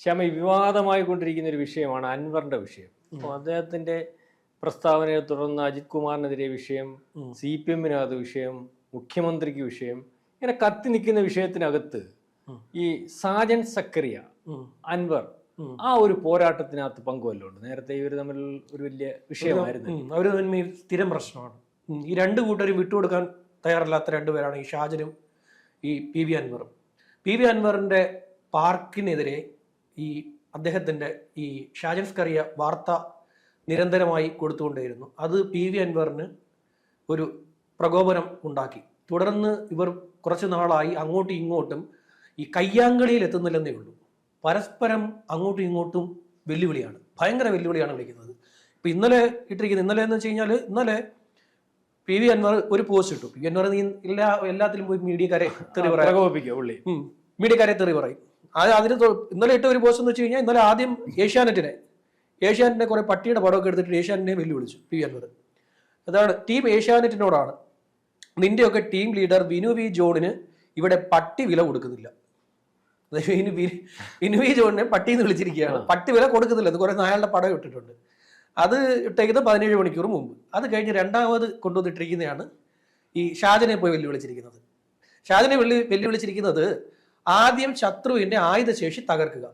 ശ്യാമ, വിവാദമായി കൊണ്ടിരിക്കുന്ന ഒരു വിഷയമാണ് അൻവറിന്റെ വിഷയം. അപ്പോൾ അദ്ദേഹത്തിന്റെ പ്രസ്താവനയെ തുടർന്ന് അജിത് കുമാറിനെതിരെ വിഷയം, CPM-നകത്ത് വിഷയം, മുഖ്യമന്ത്രിക്ക് വിഷയം, ഇങ്ങനെ കത്തി നിൽക്കുന്ന വിഷയത്തിനകത്ത് ഈ സാജൻ സക്കറിയ അൻവർ ആ ഒരു പോരാട്ടത്തിനകത്ത് പങ്കുവല്ലുണ്ട്. നേരത്തെ ഇവർ തമ്മിൽ ഒരു വലിയ വിഷയമായിരുന്നു. അവർ തമ്മിൽ സ്ഥിരം പ്രശ്നമാണ്. ഈ രണ്ടു കൂട്ടരും വിട്ടുകൊടുക്കാൻ തയ്യാറല്ലാത്ത രണ്ടുപേരാണ് ഈ ഷാജനും ഈ PV അൻവറും. PV അൻവറിന്റെ പാർക്കിനെതിരെ ഈ അദ്ദേഹത്തിന്റെ ഈ ഷാജൻ സ്കറിയ വാർത്ത നിരന്തരമായി കൊടുത്തുകൊണ്ടേയിരുന്നു. അത് PV അൻവറിന് ഒരു പ്രകോപനം ഉണ്ടാക്കി. തുടർന്ന് ഇവർ കുറച്ചു നാളായി അങ്ങോട്ടും ഇങ്ങോട്ടും ഈ കയ്യാങ്കളിയിൽ എത്തുന്നില്ലെന്നേ ഉള്ളൂ. പരസ്പരം അങ്ങോട്ടും ഇങ്ങോട്ടും വെല്ലുവിളിയാണ്, ഭയങ്കര വെല്ലുവിളിയാണ് വിളിക്കുന്നത്. ഇപ്പൊ ഇന്നലെ എന്ന് വെച്ച് കഴിഞ്ഞാൽ ഇന്നലെ PV അൻവർ ഒരു പോസ്റ്റ് ഇട്ടു. PV അൻവർ നീ എല്ലാത്തിലും പോയി മീഡിയക്കാരെ തെറി പറയും, മീഡിയക്കാരെ തെറി പറയും. അതിന് ഇന്നലെ ഇട്ട ഒരു പോസ്റ്റ് എന്ന് വെച്ച് കഴിഞ്ഞാൽ, ഇന്നലെ ആദ്യം ഏഷ്യാനെറ്റിനെ കുറെ പട്ടിയുടെ പടമൊക്കെ എടുത്തിട്ട് ഏഷ്യാനെറ്റിനെ വെല്ലുവിളിച്ചു PV അൻവർ. അതാണ് ടീം ഏഷ്യാനെറ്റിനോടാണ്, നിന്റെയൊക്കെ ടീം ലീഡർ വിനു വി ജോണിന് ഇവിടെ പട്ടി വില കൊടുക്കുന്നില്ല. വിനു വി ജോണിനെ പട്ടി എന്ന് വിളിച്ചിരിക്കുകയാണ്. പട്ടി വില കൊടുക്കുന്നില്ല എന്ന് കുറെ നായാളുടെ പടം ഇട്ടിട്ടുണ്ട്. അത് ഇട്ടേക്കുന്നത് 17 മണിക്കൂർ മുമ്പ്. അത് കഴിഞ്ഞ് രണ്ടാമത് കൊണ്ടുവന്നിട്ടിരിക്കുന്നതാണ് ഈ ഷാജനെ പോയി വെല്ലുവിളിച്ചിരിക്കുന്നത്. ഷാജനെ വെല്ലുവിളിച്ചിരിക്കുന്നത് ആദ്യം ശത്രുവിന്റെ ആയുധശേഷി തകർക്കുക,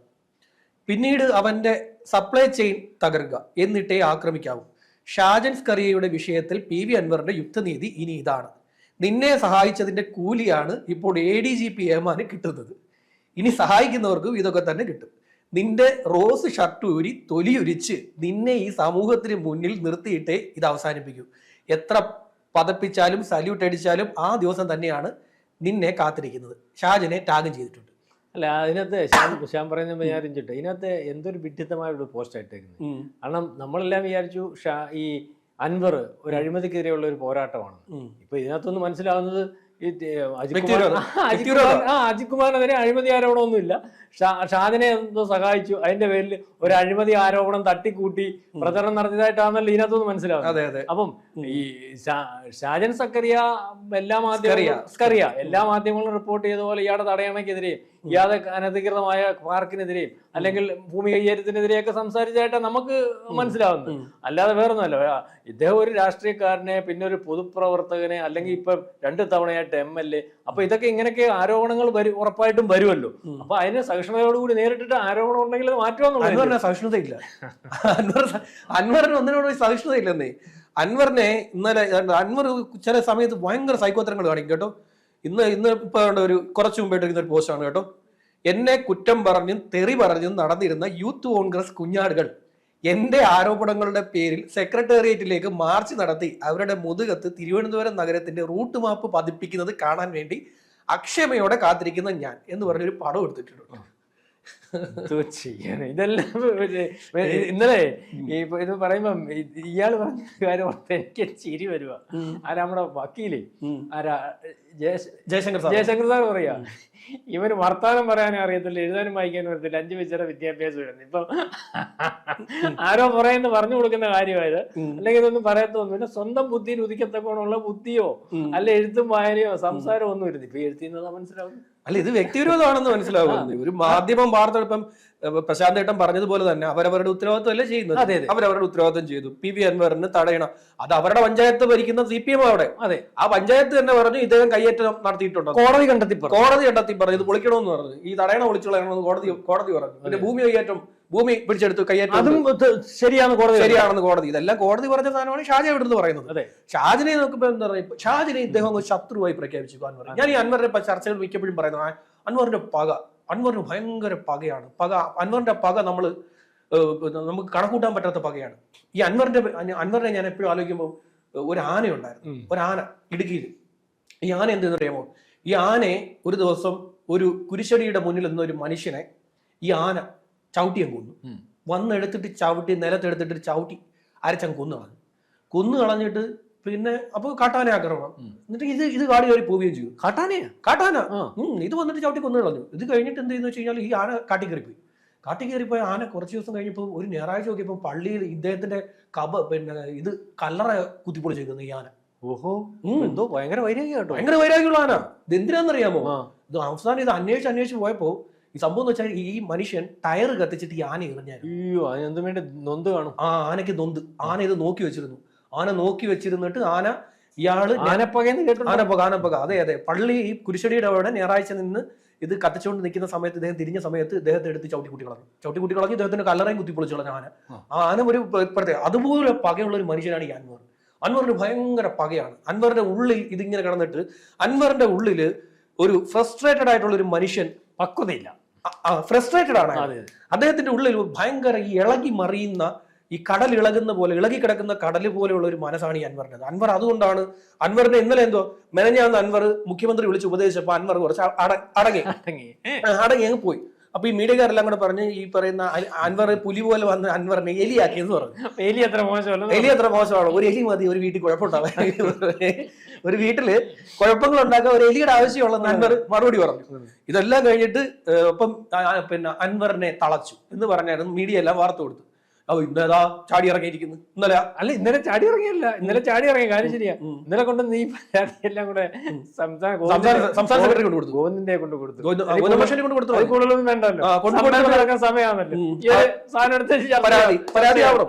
പിന്നീട് അവന്റെ സപ്ലൈ ചെയിൻ തകർക്കുക, എന്നിട്ടേ ആക്രമിക്കാവൂ. ഷാജൻ സ്കറിയയുടെ വിഷയത്തിൽ PV അൻവറിന്റെ യുദ്ധനീതി ഇനി ഇതാണ്: നിന്നെ സഹായിച്ചതിന്റെ കൂലിയാണ് ഇപ്പോൾ ADGP ഏമാന് കിട്ടുന്നത്. ഇനി സഹായിക്കുന്നവർക്കും ഇതൊക്കെ തന്നെ കിട്ടും. നിന്റെ റോസ് ഷർട്ട് ഊരി തൊലിയുരിച്ച് നിന്നെ ഈ സമൂഹത്തിന് മുന്നിൽ നിർത്തിയിട്ടേ ഇത് അവസാനിപ്പിക്കൂ. എത്ര പതപ്പിച്ചാലും സല്യൂട്ട് അടിച്ചാലും ആ ദിവസം തന്നെയാണ് നിന്നെ കാത്തിരിക്കുന്നത്. ഷാജനെ ടാഗും ചെയ്തിട്ടുണ്ട്. അല്ല, അതിനകത്ത് ശ്യാം പറയുന്ന വിചാരിച്ചിട്ട് ഇതിനകത്ത് എന്തൊരു വിഡ്ഢിത്തമായ ഒരു പോസ്റ്റ് ആയിട്ടേക്കുന്നത്. കാരണം നമ്മളെല്ലാം വിചാരിച്ചു ഈ അൻവർ ഒരു അഴിമതിക്കെതിരെയുള്ള ഒരു പോരാട്ടമാണ്. ഇപ്പൊ ഇതിനകത്തൊന്ന് മനസ്സിലാവുന്നത് അജിത് കുമാറിനെതിരെ അഴിമതി ആരോപണമൊന്നുമില്ല. ഷാജനെ എന്തോ സഹായിച്ചു, അതിന്റെ പേരിൽ ഒരു അഴിമതി ആരോപണം തട്ടിക്കൂട്ടി പ്രചരണം നടത്തിയതായിട്ടാണല്ലോ ഇതിനകത്തൊന്ന് മനസ്സിലാവുന്നത്. അപ്പം ഈ ഷാജൻ സക്കറിയ എല്ലാ മാധ്യമങ്ങളും റിപ്പോർട്ട് ചെയ്ത പോലെ ഇയാളുടെ തടയണക്കെതിരെയും ഇയാളെ അനധികൃതമായ പാർക്കിനെതിരെയും അല്ലെങ്കിൽ ഭൂമി കയ്യേറ്റത്തിനെതിരെയൊക്കെ സംസാരിച്ചതായിട്ടാണ് നമുക്ക് മനസ്സിലാവുന്നത്. അല്ലാതെ വേറൊന്നുമല്ല. ഇദ്ദേഹം ഒരു രാഷ്ട്രീയക്കാരനെ, പിന്നെ ഒരു പൊതുപ്രവർത്തകനെ, അല്ലെങ്കിൽ ഇപ്പൊ 2 തവണയായിട്ട് MLA. അപ്പൊ ഇതൊക്കെ ഇങ്ങനെയൊക്കെ ആരോപണങ്ങൾ ഉറപ്പായിട്ടും വരുമല്ലോ. അപ്പൊ അതിന് സഹിഷ്ണുതയോടുകൂടി നേരിട്ടിട്ട് ആരോപണം ഉണ്ടെങ്കിൽ അത് മാറ്റുമെന്നുള്ള സഹിഷ്ണുതയില്ല. അൻവറിന് ഒന്നിനോട് സഹിഷ്ണുതയില്ലെന്നേ. അൻവറിനെ ഇന്നലെ അൻവർ ചില സമയത്ത് ഭയങ്കര സൈക്കോത്തരങ്ങൾ കാണിക്കും കേട്ടോ. ഇന്ന് ഇപ്പൊ ഒരു കുറച്ചു മുമ്പായിട്ടിരിക്കുന്ന ഒരു പോസ്റ്റാണ് കേട്ടോ. എന്നെ കുറ്റം പറഞ്ഞും തെറി പറഞ്ഞും നടന്നിരുന്ന യൂത്ത് കോൺഗ്രസ് കുഞ്ഞാടുകൾ എന്റെ ആരോപണങ്ങളുടെ പേരിൽ സെക്രട്ടേറിയറ്റിലേക്ക് മാർച്ച് നടത്തി അവരുടെ മുതുകത്ത് തിരുവനന്തപുരം നഗരത്തിന്റെ റൂട്ട് മാപ്പ് പതിപ്പിക്കുന്നത് കാണാൻ വേണ്ടി അക്ഷമയോടെ കാത്തിരിക്കുന്ന ഞാൻ എന്ന് പറഞ്ഞൊരു പടം എടുത്തിട്ടുണ്ട്. ഇതെല്ലാം ഇന്നലെ ഇത് പറയുമ്പം ഇയാള് പറഞ്ഞ കാര്യം എനിക്ക് ചിരി വരുക. ആരാ നമ്മുടെ വക്കീല്, ആരാ ജയശങ്കർ സാർ പറയാ, ഇവന് വർത്താനം പറയാനും അറിയത്തില്ല, എഴുതാനും വായിക്കാനും അറിയത്തില്ല, 5 വയസ്സുവരെ വിദ്യാഭ്യാസം വരുന്നു. ഇപ്പൊ ആരോ പറഞ്ഞു കൊടുക്കുന്ന കാര്യമായത്. അല്ലെങ്കിൽ ഇതൊന്നും പറയത്തൊന്നുമില്ല. സ്വന്തം ബുദ്ധിയിൽ ഉദിക്കത്തക്കോണുള്ള ബുദ്ധിയോ അല്ല എഴുത്തും വായനയോ സംസാരമോ ഒന്നും ഇരുന്നു. ഇപ്പൊ എഴുത്തുന്നതാ മനസ്സിലാവും. അല്ല, ഇത് വ്യക്തിവിരോധമാണെന്ന് മനസ്സിലാവുന്നത്. ഒരു മാധ്യമം വാർത്ത ഇപ്പം പ്രശാന്ത് ഏട്ടൻ പറഞ്ഞതുപോലെ തന്നെ അവരവരുടെ ഉത്തരവാദിത്വം അല്ലേ ചെയ്യുന്നത്. അവരവരുടെ ഉത്തരവാദിത്വം ചെയ്തു. PV അൻവറിന് തടയണം. അത് അവരുടെ പഞ്ചായത്ത് ഭരിക്കുന്ന CPM അവിടെ. അതെ, ആ പഞ്ചായത്ത് തന്നെ പറഞ്ഞു ഇദ്ദേഹം കയ്യേറ്റം നടത്തിയിട്ടുണ്ടോ. കോടതി കണ്ടെത്തി പറഞ്ഞു ഇത് പൊളിക്കണമെന്ന് പറഞ്ഞു. ഈ തടയണം പൊളിച്ചു കളയണമെന്ന് കോടതി പറഞ്ഞു. പിന്നെ ഭൂമി പിടിച്ചെടുത്തു കയ്യേറ്റം, അതും ശരിയാണെന്ന് കോടതി. ഇതെല്ലാം കോടതി പറഞ്ഞ സാധനമാണ് ഷാജ ഇവിടുന്ന് പറയുന്നത്. ഷാജിനെ നോക്കുമ്പോ എന്താ പറയുക, ഷാജിനെ ഇദ്ദേഹം ശത്രുവായി പ്രഖ്യാപിച്ചു അൻവർ. ഞാൻ ഈ അൻവറിന്റെ ചർച്ചകൾ മിക്കപ്പോഴും പറയുന്നത് അൻവറിന് ഭയങ്കര പകയാണ്. അൻവറിന്റെ പക നമുക്ക് കണക്കൂട്ടാൻ പറ്റാത്ത പകയാണ്. ഈ അൻവറിനെ ഞാൻ എപ്പോഴും ആലോചിക്കുമ്പോൾ ഒരു ആനയുണ്ടായിരുന്നു. ഒരു ആന ഇടുക്കിയിൽ. ഈ ആന എന്തെന്ന് അറിയാമോ? ഈ ആനയെ ഒരു ദിവസം ഒരു കുരിശടിയുടെ മുന്നിൽ നിന്നൊരു മനുഷ്യനെ ഈ ആന ചവിട്ടിയും വന്നെടുത്തിട്ട് നിലത്തെടുത്തിട്ട് ചവിട്ടി അരച്ചങ്ങ് കൊന്നു കളഞ്ഞിട്ട് പിന്നെ അപ്പൊ കാട്ടാന ആക്രമണം. എന്നിട്ട് ഇത് കാടി കയറി പോവുകയും ചെയ്തു. കാട്ടാന ഇത് വന്നിട്ട് ചവിട്ടി കൊന്നു കളഞ്ഞു. ഇത് കഴിഞ്ഞിട്ട് എന്ത് ചെയ്യുന്ന വെച്ച് കഴിഞ്ഞാൽ ഈ ആന കാട്ടി കയറിപ്പോയ ആന കുറച്ച് ദിവസം കഴിഞ്ഞപ്പോൾ ഒരു ഞായറാഴ്ച നോക്കിയപ്പോൾ പള്ളിയിൽ ഇദ്ദേഹത്തിന്റെ ഇത് കല്ലറ കുത്തിപ്പൊളിച്ചിരിക്കുന്നു ഈ ആന. ഓഹോ, എന്തോ ഭയങ്കര വൈരാഗ്യമുള്ള ആന. ഇത് എന്തിനാന്നറിയാമോ? ഇത് അവസാനം ഇത് അന്വേഷിച്ച് പോയപ്പോ ഈ സംഭവം എന്ന് വെച്ചാൽ ഈ മനുഷ്യൻ ടയർ കത്തിച്ചിട്ട് ഈ ആന എറിഞ്ഞായിരുന്നു. അയ്യോ, അതിനെന്തും വേണ്ടി നൊന്ത് കാണും. ആനയ്ക്ക് നൊന്ത്. ആന ഇത് നോക്കി വെച്ചിരുന്നു. ആന നോക്കി വെച്ചിരുന്നിട്ട് ഇയാള് ആനപ്പക അതെ പള്ളി ഈ കുരിശടിയുടെ അവിടെ ഞായറാഴ്ച നിന്ന് ഇത് കത്തിച്ചുകൊണ്ട് നിൽക്കുന്ന സമയത്ത് ഇദ്ദേഹം തിരിഞ്ഞ സമയത്ത് ഇദ്ദേഹത്തെ എടുത്ത് ചവിട്ടിക്കുട്ടി കളഞ്ഞു. ഇദ്ദേഹത്തിന്റെ കല്ലറയും കുത്തിപ്പൊളിച്ചു കളഞ്ഞ ആന ഒരു പ്രത്യേക അതുപോലെ പകയുള്ള ഒരു മനുഷ്യനാണ് ഈ അൻവർ. അൻവറിന് ഭയങ്കര പകയാണ്. അൻവറിന്റെ ഉള്ളിൽ ഇതിങ്ങനെ കിടന്നിട്ട് അൻവറിന്റെ ഉള്ളില് ഒരു ഫ്രസ്ട്രേറ്റഡ് ആയിട്ടുള്ള ഒരു മനുഷ്യൻ, പക്വതയില്ല, ഫ്രസ്ട്രേറ്റഡ് ആണ് അദ്ദേഹത്തിന്റെ ഉള്ളിൽ. ഭയങ്കര ഈ ഇളകി മറിയുന്ന ഈ കടൽ ഇളകുന്ന പോലെ ഇളകി കിടക്കുന്ന കടൽ പോലെയുള്ള ഒരു മനസ്സാണ് ഈ അൻവറിന്റെ. അൻവർ അതുകൊണ്ടാണ് അൻവറിനെ ഇന്നലെ മെനഞ്ഞാന്ന് അൻവർ മുഖ്യമന്ത്രി വിളിച്ച് ഉപദേശിച്ചപ്പോൾ അൻവർ കുറച്ച് അടങ്ങി അങ്ങ് പോയി. അപ്പൊ ഈ മീഡിയക്കാരെല്ലാം കൂടെ പറഞ്ഞ് ഈ പറയുന്ന അൻവർ പുലി പോലെ വന്ന് അൻവറിനെ എലിയാക്കിയെന്ന് പറഞ്ഞു. എലി അത്ര മോശമാണ്. ഒരു എലി മതി ഒരു വീട്ടിൽ കുഴപ്പമുണ്ടാവാൻ. ഒരു വീട്ടില് കുഴപ്പങ്ങൾ ഉണ്ടാക്കാൻ ഒരു എലിയുടെ ആവശ്യമുള്ളതെന്ന് അൻവർ മറുപടി പറഞ്ഞു. ഇതെല്ലാം കഴിഞ്ഞിട്ട് ഇപ്പം പിന്നെ അൻവറിനെ തളച്ചു എന്ന് പറഞ്ഞായിരുന്നു മീഡിയ എല്ലാം വാർത്ത കൊടുത്തു. ഇന്നേതാ ചാടി ഇറങ്ങിയിരിക്കുന്നു. ഇന്നലെ ചാടി ഇറങ്ങിയല്ല, ഇന്നലെ ചാടി ഇറങ്ങിയ കാര്യം ശരിയാ. ഇന്നലെ കൊണ്ട് നീ എല്ലാം കൂടെ സംസ്ഥാന സെക്രട്ടറി കൊണ്ട് കൊടുത്തു, ഗോവിന്ദന്റെ കൊണ്ട് കൊടുത്തു, കൂടുതലൊന്നും വേണ്ടല്ലോ, സമയമാണല്ലോ. പരാതി ആവണം.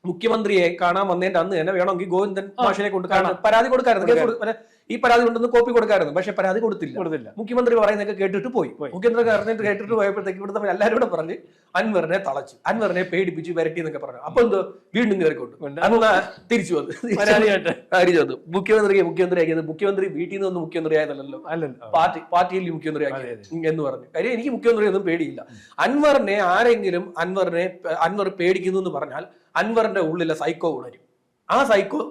മുഖ്യമന്ത്രിയെ കാണാൻ വന്നതിന്റെ അന്ന് തന്നെ വേണമെങ്കിൽ ഗോവിന്ദൻ മാഷിനെ കൊണ്ട് പരാതി കൊടുക്കാറുണ്ട്. ഈ പരാതി കൊണ്ടൊന്ന് കോപ്പി കൊടുക്കാറുണ്ട്. പക്ഷെ പരാതി കൊടുത്തില്ല. മുഖ്യമന്ത്രി പറയുന്നതൊക്കെ കേട്ടിട്ട് പോയി. മുഖ്യമന്ത്രി പറഞ്ഞിട്ട് കേട്ടിട്ട് പോയപ്പോഴത്തേക്ക് ഇവിടുത്തെ എല്ലാവരും കൂടെ പറഞ്ഞ് അൻവറിനെ തളച്ചു, അൻവറിനെ പേടിപ്പിച്ചു, വരട്ടി എന്നൊക്കെ പറഞ്ഞു. അപ്പൊ എന്തോ വീണ്ടും കയറിക്കൊണ്ട് അന്ന് തിരിച്ചു വന്നു മുഖ്യമന്ത്രി വീട്ടിൽ നിന്ന് മുഖ്യമന്ത്രി ആയതല്ലോ, പാർട്ടിയിൽ മുഖ്യമന്ത്രി ആക്കി എന്ന് പറഞ്ഞു. കാര്യം എനിക്ക് മുഖ്യമന്ത്രി ഒന്നും പേടിയില്ല. അൻവർ പേടിക്കുന്നു എന്ന് പറഞ്ഞാൽ അൻവറിന്റെ ഉള്ളിലെ സൈക്കോ ഉണരും. ആ സൈക്കോ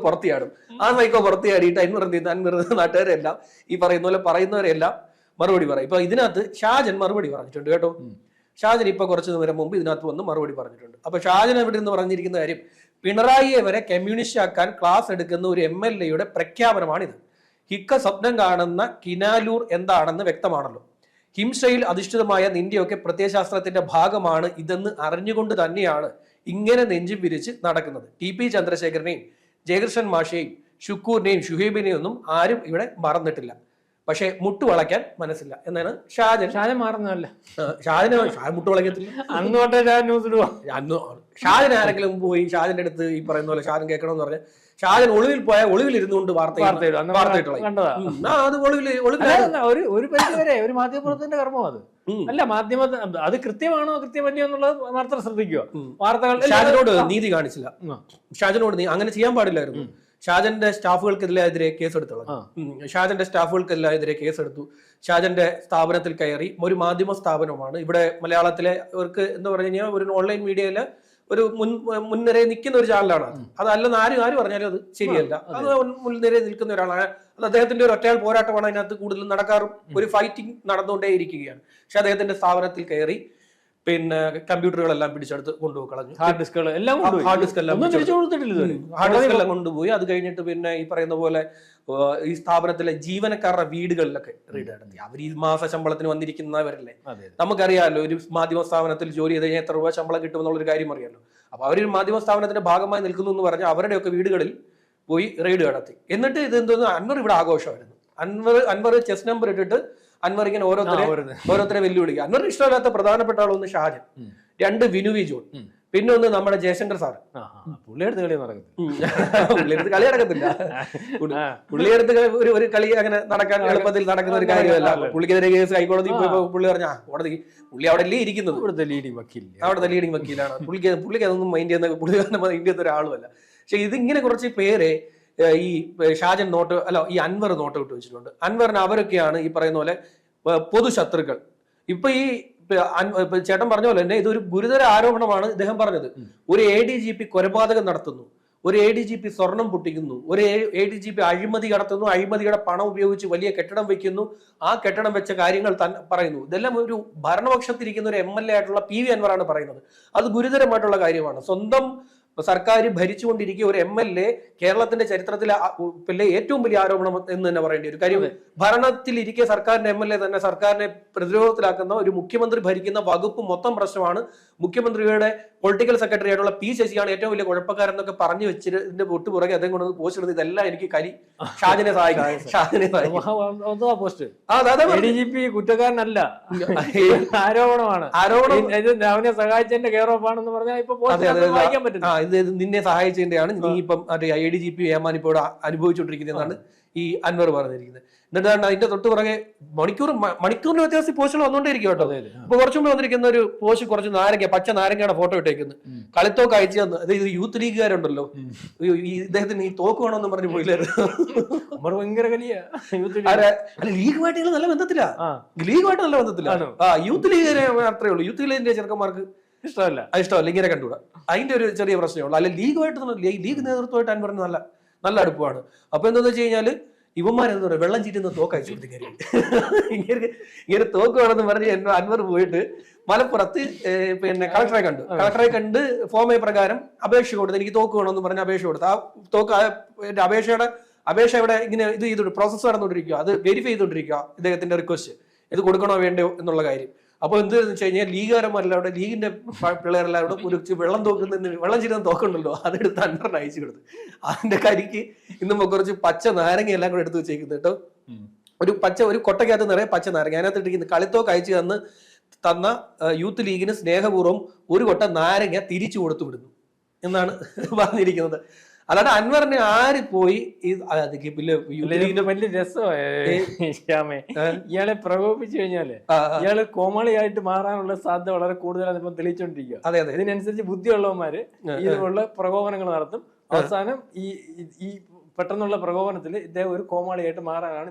പുറത്തിയാടും. പുറത്തിയാടിയിട്ട് അൻവർ നാട്ടുകാരെല്ലാം ഈ പറയുന്നവരെല്ലാം മറുപടി പറയും. ഇപ്പൊ ഇതിനകത്ത് ഷാജൻ മറുപടി പറഞ്ഞിട്ടുണ്ട് കേട്ടോ. ഷാജൻ ഇപ്പൊ കുറച്ചു നേരം മുമ്പ് ഇതിനകത്ത് വന്ന് മറുപടി പറഞ്ഞിട്ടുണ്ട്. അപ്പൊ ഷാജൻ ഇവിടെ നിന്ന് പറഞ്ഞിരിക്കുന്ന കാര്യം, പിണറായിയെ വരെ കമ്മ്യൂണിസ്റ്റ് ആക്കാൻ ക്ലാസ് എടുക്കുന്ന ഒരു MLA പ്രഖ്യാപനമാണിത്. ഹിക്ക സ്വപ്നം കാണുന്ന കിനാലൂർ എന്താണെന്ന് വ്യക്തമാണല്ലോ. ഹിംസയിൽ അധിഷ്ഠിതമായ നിന്റെയൊക്കെ പ്രത്യയശാസ്ത്രത്തിന്റെ ഭാഗമാണ് ഇതെന്ന് അറിഞ്ഞുകൊണ്ട് തന്നെയാണ് ഇങ്ങനെ നെഞ്ചും വിരിച്ച് നടക്കുന്നത്. TP ചന്ദ്രശേഖരനെയും ജയകൃഷ്ണൻ മാഷയെയും ഷുക്കൂറിനെയും ഷുഹൈബിനെയും ഒന്നും ആരും ഇവിടെ മറന്നിട്ടില്ല. പക്ഷെ മുട്ടു വളയ്ക്കാൻ മനസ്സില്ല എന്നാണ് ഷാജൻ മാറുന്നതല്ല. ഷാജൻ മുട്ടു വളയ്ക്കത്തില്ല. ഷാജൻ ആരെങ്കിലും പോയി ഷാജന്റെ അടുത്ത് ഈ പറയുന്ന പോലെ ഷാജൻ കേൾക്കണമെന്ന് പറഞ്ഞാൽ ഷാജൻ ഒളിവിൽ പോയാൽ ഒളിവിൽ ഇരുന്നുകൊണ്ട് വാർത്ത ഒരു പരിധിവരെ ഒരു മാധ്യമപ്രവർത്തകന്റെ കർമ്മം അത്. അല്ല, മാധ്യമ അത് കൃത്യമാണോ കൃത്യമല്ലയോ എന്നുള്ളത് മാത്രം ശ്രദ്ധിക്കുക. വാർത്തകൾ ഷാജനോട് നീതി കാണിച്ചില്ല. അങ്ങനെ ചെയ്യാൻ പാടില്ലായിരുന്നു. ഷാജന്റെ സ്റ്റാഫുകൾക്കെതിരെ കേസെടുത്തു. ഷാജന്റെ സ്ഥാപനത്തിൽ കയറി. ഒരു മാധ്യമ സ്ഥാപനമാണ്. ഇവിടെ മലയാളത്തിലെ അവർക്ക് എന്താ പറഞ്ഞു കഴിഞ്ഞാൽ ഒരു ഓൺലൈൻ മീഡിയയില് ഒരു മുൻനിരയിൽ നിൽക്കുന്ന ഒരു ചാനലാണ്. അതല്ലെന്ന് ആര് പറഞ്ഞാലും അത് ശരിയല്ല. അത് മുൻനിരയിൽ നിൽക്കുന്ന ഒരാളാണ്. അത് അദ്ദേഹത്തിന്റെ ഒരു ഒറ്റയാൾ പോരാട്ടമാണ് അതിനകത്ത് കൂടുതൽ നടക്കാറും. ഒരു ഫൈറ്റിംഗ് നടന്നുകൊണ്ടേ ഇരിക്കുകയാണ്. പക്ഷെ അദ്ദേഹത്തിന്റെ സ്ഥാപനത്തിൽ കയറി പിന്നെ കമ്പ്യൂട്ടറുകളെല്ലാം പിടിച്ചെടുത്ത് കൊണ്ടുപോയി, ഹാർഡ് ഡിസ്ക് എല്ലാം കൊണ്ടുപോയി. അത് കഴിഞ്ഞിട്ട് പിന്നെ ഈ പറയുന്ന പോലെ ഈ സ്ഥാപനത്തിലെ ജീവനക്കാരുടെ വീടുകളിലൊക്കെ റെയ്ഡ് നടത്തി. അവർ ഈ മാസ ശമ്പളത്തിന് വന്നിരിക്കുന്നവരല്ലേ. നമുക്കറിയാമല്ലോ, ഒരു മാധ്യമ സ്ഥാപനത്തിൽ ജോലി ചെയ്ത് കഴിഞ്ഞാൽ എത്ര രൂപ ശമ്പളം കിട്ടുമെന്നുള്ളൊരു കാര്യം അറിയാമല്ലോ. അപ്പൊ അവർ മാധ്യമ സ്ഥാപനത്തിന്റെ ഭാഗമായി നിൽക്കുന്നു എന്ന് പറഞ്ഞാൽ അവരുടെയൊക്കെ വീടുകളിൽ പോയി റെയ്ഡ് നടത്തി. എന്നിട്ട് ഇത് എന്തോന്ന്, അൻവർ ഇവിടെ ആഘോഷമായിരുന്നു. അൻവർ ചെസ് നമ്പർ ഇട്ടിട്ട് അൻവർ ഇങ്ങനെ ഓരോരുത്തരെ വെല്ലുവിളിക്കുക. അൻവറിന് ഇഷ്ടമില്ലാത്ത പ്രധാനപ്പെട്ട ആളൊന്ന് ഷാജൻ, 2 വിനു വി ജോൺ, പിന്നെ ഒന്ന് നമ്മുടെ ജയശങ്കർ സാർ. പുള്ളിയെടുത്ത് കളി നടക്കത്തില്ല. പുള്ളിയെടുത്ത് ഒരു കളി അങ്ങനെ നടക്കാൻ എളുപ്പത്തിൽ നടക്കുന്ന ഒരു കാര്യമല്ല. പുള്ളിക്കെതിരെ കേസ് ഹൈക്കോടതി പോയപ്പോ പുള്ളി പറഞ്ഞാ പുള്ളി അവിടെ അല്ലേ ഇരിക്കുന്നത്, അവിടുത്തെ ലീഡിംഗ് വക്കീലാണ്. പുള്ളിക്ക് അതൊന്നും മൈൻഡ് ചെയ്യുന്ന മൈൻഡ് ചെയ്യുന്ന ഒരാളുമല്ല. പക്ഷെ ഇതിങ്ങനെ കുറച്ച് പേരെ ഈ ഷാജൻ ഈ അൻവർ നോട്ട് വിട്ട് വെച്ചിട്ടുണ്ട്. അൻവറിന് അവരൊക്കെയാണ് ഈ പറയുന്ന പോലെ പൊതുശത്രുക്കൾ. ഇപ്പൊ ഈ ചേട്ടൻ പറഞ്ഞ പോലെ തന്നെ ഇതൊരു ഗുരുതര ആരോപണമാണ് ഇദ്ദേഹം പറഞ്ഞത്. ഒരു ADGP കൊലപാതകം നടത്തുന്നു, ഒരു ADGP സ്വർണം പൊട്ടിക്കുന്നു, ഒരു ADGP അഴിമതി നടത്തുന്നു, അഴിമതിയുടെ പണം ഉപയോഗിച്ച് വലിയ കെട്ടിടം വെക്കുന്നു, ആ കെട്ടിടം വെച്ച കാര്യങ്ങൾ പറയുന്നു. ഇതെല്ലാം ഒരു ഭരണപക്ഷത്തിരിക്കുന്ന ഒരു MLA ആയിട്ടുള്ള PV അൻവറാണ് പറയുന്നത്. അത് ഗുരുതരമായിട്ടുള്ള കാര്യമാണ്. സ്വന്തം ഇപ്പൊ സർക്കാർ ഭരിച്ചുകൊണ്ടിരിക്കുക ഒരു MLA കേരളത്തിന്റെ ചരിത്രത്തിലെ പിന്നെ ഏറ്റവും വലിയ ആരോപണം എന്ന് തന്നെ പറയേണ്ടി വരും. കാര്യം ഭരണത്തിലിരിക്കെ സർക്കാരിന്റെ MLA തന്നെ സർക്കാരിനെ പ്രതിരോധത്തിലാക്കുന്ന ഒരു മുഖ്യമന്ത്രി ഭരിക്കുന്ന വകുപ്പ് മൊത്തം പ്രശ്നമാണ്. മുഖ്യമന്ത്രിയുടെ പൊളിറ്റിക്കൽ സെക്രട്ടറി ആയിട്ടുള്ള P ശശിയാണ് ഏറ്റവും വലിയ കുഴപ്പക്കാരെന്നൊക്കെ പറഞ്ഞു വെച്ചതിന്റെ പുറകെ അദ്ദേഹം കൊണ്ട് പോസ്റ്റ് ഇടുന്നത് ഇതെല്ലാം എനിക്ക് ഷാജിനെ കുറ്റക്കാരനല്ല, ആരോപണമാണ്. അവനെ സഹായിച്ചതിന്റെ കെയർ ഓഫ് ആണെന്ന് പറഞ്ഞാൽ ഇപ്പൊ വായിക്കാൻ പറ്റും. ഇത് നിന്നെ സഹായിച്ചതിന്റെയാണ് നീ ഇപ്പം ADGP ഏമാൻ ഇപ്പോൾ അനുഭവിച്ചുകൊണ്ടിരിക്കുന്നതെന്നാണ് ഈ അൻവർ പറഞ്ഞിരിക്കുന്നത്. എന്നിട്ടാണ് അതിന്റെ തൊട്ട് പുറകെ മണിക്കൂറിന് വ്യത്യാസം പോസ്റ്റുകൾ വന്നുകൊണ്ടിരിക്കും കേട്ടോ. ഇപ്പൊ കുറച്ചു മുമ്പ് വന്നിരിക്കുന്ന ഒരു പോസ്റ്റ് കുറച്ച് പച്ച നാരങ്ങയുടെ ഫോട്ടോ ഇട്ടേക്കുന്നു, കളിത്തോക്ക് അയച്ചു തന്നു. അതായത് യൂത്ത് ലീഗുകാരുണ്ടല്ലോ, ഇദ്ദേഹത്തിന് ഈ തോക്ക് വേണമെന്ന് പറഞ്ഞു പോയില്ലായിരുന്നു. ഭയങ്കര കളിയാ. അല്ല ലീഗുമായിട്ട് നല്ല ബന്ധത്തിലാ, ലീഗുമായിട്ട് നല്ല ബന്ധത്തിലാ. യൂത്ത് ലീഗിനെ അത്രേ ഉള്ളൂ. യൂത്ത് ലീഗിന്റെ ചെറുക്കന്മാർക്ക് ഇഷ്ടമല്ല ഇങ്ങനെ കണ്ടുകൂടാ. അതിന്റെ ഒരു ചെറിയ പ്രശ്നമേ ഉള്ളൂ. അല്ല ലീഗ് നേതൃത്വമായിട്ട് അൻവറിന് നല്ല അടുപ്പമാണ്. അപ്പൊ എന്താന്ന് വെച്ച് കഴിഞ്ഞാല് ഇവന്മാരെന്താ പറയുക, വെള്ളം ചീറ്റുന്ന തോക്ക് അയച്ചു കൊടുത്തു. ഇങ്ങനെ തോക്ക് വേണമെന്ന് പറഞ്ഞ് അൻവർ പോയിട്ട് മലപ്പുറത്ത് പിന്നെ കളക്ടറെ കണ്ട് ഫോമേ പ്രകാരം അപേക്ഷ കൊടുത്ത് എനിക്ക് തോക്ക് വേണമെന്ന് പറഞ്ഞ് അപേക്ഷ കൊടുത്തു. ആ തോക്ക് അപേക്ഷ ഇവിടെ ഇങ്ങനെ ഇത് ചെയ്തോണ്ട് പ്രോസസ്സ് നടന്നുകൊണ്ടിരിക്കുക, അത് വെരിഫൈ ചെയ്തുകൊണ്ടിരിക്കുക ഇദ്ദേഹത്തിന്റെ റിക്വസ്റ്റ്, ഇത് കൊടുക്കണോ വേണ്ടോ എന്നുള്ള കാര്യം. അപ്പൊ എന്തെന്ന് വെച്ച് കഴിഞ്ഞാൽ ലീഗുകാരന്മാരെല്ലാവരും ലീഗിന്റെ പിള്ളേരെല്ലാവരും ഒരു വെള്ളം ചെയ്യുന്ന തോക്കുണ്ടല്ലോ, അതെടുത്ത് അൻവറിന് അയച്ചു കൊടുത്തു. അതിന്റെ കരിക്ക് ഇന്നും കുറച്ച് പച്ച നാരങ്ങ എല്ലാം കൂടെ എടുത്ത് വെച്ചേക്കുന്നത് കേട്ടോ. ഒരു കൊട്ടയ്ക്കകത്ത് നിറയെ പച്ച നാരങ്ങ, അതിനകത്ത് ഇട്ടിരിക്കുന്നത് കളിത്തോക്ക് അയച്ചു തന്ന യൂത്ത് ലീഗിന് സ്നേഹപൂർവ്വം ഒരു കൊട്ട നാരങ്ങ തിരിച്ചു കൊടുത്തു വിടുന്നു എന്നാണ് പറഞ്ഞിരിക്കുന്നത്. അല്ലാതെ അൻവറിനെ ആര് പോയി വലിയ രസമാണ്. ഇയാളെ പ്രകോപിച്ചു കഴിഞ്ഞാല് ഇയാള് കോമാളിയായിട്ട് മാറാനുള്ള സാധ്യത വളരെ കൂടുതലാണ് ഇപ്പം തെളിയിച്ചോണ്ടിരിക്കുക. അതെ, ഇതിനനുസരിച്ച് ബുദ്ധിയുള്ളവന്മാര് ഇതുപോലുള്ള പ്രകോപനങ്ങൾ നടത്തും. അവസാനം ഈ പെട്ടെന്നുള്ള പ്രകോപനത്തിൽ ഇദ്ദേഹം ഒരു കോമാളിയായിട്ട് മാറാനാണ്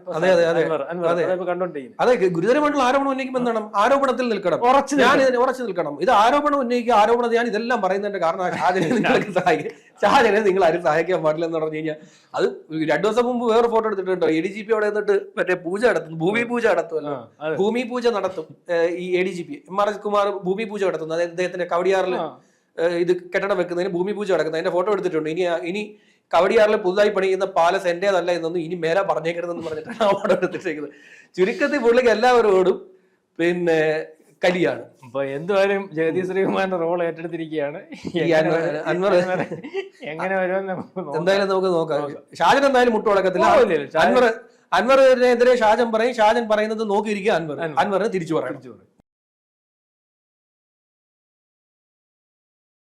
കണ്ടോണ്ടിരിക്കുന്നത്. അതെ, ഗുരുതരമായിട്ടുള്ള ആരോപണം ഉന്നയിക്കുമ്പോൾ എന്താണ്, ആരോപണത്തിൽ നിൽക്കണം, ഉറച്ചു നിൽക്കണം. ഇത് ആരോപണം ഉന്നയിക്കുക, ആരോപണം. ഞാൻ ഇതെല്ലാം പറയുന്നതിന്റെ കാരണം ഷാജനെ നിങ്ങൾ ആരും സഹായിക്കാൻ പാടില്ല എന്ന് പറഞ്ഞു കഴിഞ്ഞാൽ, അത് 2 ദിവസം മുമ്പ് വേറെ ഫോട്ടോ എടുത്തിട്ടുണ്ടോ, ADGP അവിടെ നിന്നിട്ട് മറ്റേ പൂജ നടത്തുന്നു, ഭൂമി പൂജ നടത്തുമല്ലോ, ഭൂമി പൂജ നടത്തും ഈ ADGP MR കുമാർ ഭൂമി പൂജ നടത്തുന്നു. അതായത് അദ്ദേഹത്തിന്റെ കവടിയാറിൽ ഇത് കെട്ടിടം വെക്കുന്നതിന് ഭൂമി പൂജ നടക്കുന്നത്, അതിന്റെ ഫോട്ടോ എടുത്തിട്ടുണ്ട്. ഇനി കവടിയാറിൽ പുതുതായി പണിയുന്ന പാലസ് എന്റേതല്ല എന്നൊന്നും ഇനി മേലെ പറഞ്ഞേക്കരുതെന്ന് പറഞ്ഞിട്ടാണ് അവിടെ എടുത്തിട്ടേക്കുന്നത്. ചുരുക്കത്തിൽ പുള്ളിക്ക് എല്ലാവരോടും പിന്നെ കലിയാണ്. അപ്പൊ എന്തുവായാലും ജഗദീഷ് ശ്രീകുമാറിന്റെ റോൾ ഏറ്റെടുത്തിരിക്കുകയാണ്. അൻവർ എങ്ങനെ വരുമെന്ന് എന്തായാലും നമുക്ക് നോക്കാം. ഷാജൻ എന്തായാലും മുട്ടുടക്കത്തില്ല. അൻവറിനെതിരെ ഷാജൻ പറയും, ഷാജൻ പറയുന്നത് നോക്കിയിരിക്കുക അൻവറിന് തിരിച്ചു പറയണം.